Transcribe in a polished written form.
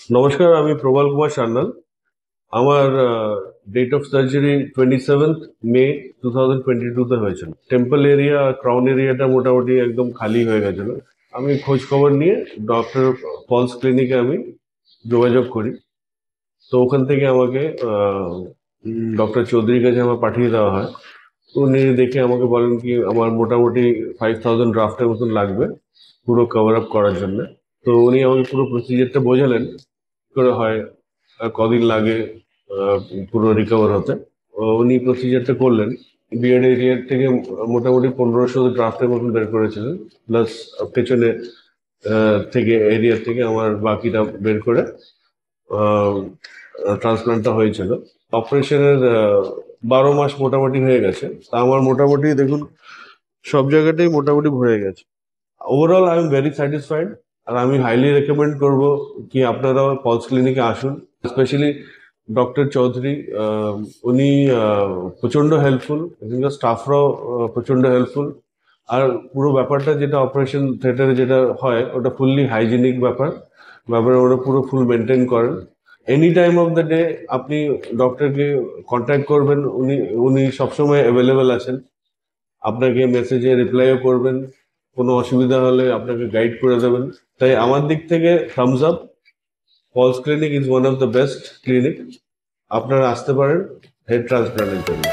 নমস্কার, আমি প্রবল কুমার সান্যাল। আমার ডেট অফ সার্জারি 27th মে 2022-তে হয়েছিল। টেম্পল এরিয়া, ক্রাউন এরিয়াটা মোটামুটি একদম খালি হয়ে গেছিল। আমি খোঁজ খবর নিয়ে ডক্টর পলস ক্লিনিকে আমি যোগাযোগ করি। তো ওখান থেকে আমাকে ডক্টর চৌধুরীর কাছে আমার পাঠিয়ে দেওয়া হয়। তো উনি দেখে আমাকে বলেন কি আমার মোটামুটি 5000 ড্রাফটের মতন লাগবে পুরো কভার আপ করার জন্য। তো উনি আমাকে পুরো প্রসিজারটা বোঝালেন করে হয় আর কদিন লাগে আহ, পুরো রিকভার হতে। উনি প্রসিজারটা করলেন। বিয়ার্ড এরিয়ার থেকে মোটামুটি 1500 ড্রাফটের মতন বের করেছিলেন, প্লাস পেছনে থেকে এরিয়া থেকে আমার বাকিটা বের করে ট্রান্সপ্লান্টটা হয়েছিল। অপারেশনের 12 মাস মোটামুটি হয়ে গেছে। তা আমার মোটামুটি দেখুন সব জায়গাটাই মোটামুটি ভরে গেছে। Overall I am very satisfied. আর আমি হাইলি রেকমেন্ড করব কি আপনারা পলস ক্লিনিকে আসুন। স্পেশালি ডক্টর চৌধুরী, উনি প্রচণ্ড হেল্পফুল, এখানকার স্টাফরাও প্রচণ্ড হেল্পফুল। আর পুরো ব্যাপারটা যেটা অপারেশন থিয়েটারে যেটা হয় ওটা ফুললি হাইজিনিক ব্যাপারে ওরা পুরো ফুল মেনটেন করেন। Any time of the day আপনি ডক্টরকে কন্ট্যাক্ট করবেন, উনি উনি সবসময় অ্যাভেলেবেল আছেন। আপনাকে মেসেজে রিপ্লাইও করবেন, কোনো অসুবিধা হলে আপনাকে গাইড করে দেবেন। তাই আমার দিক থেকে thumbs up. Paul's clinic is one of the best clinic. আপনারা আসতে পারেন হেড ট্রান্সপ্লান্টের জন্য।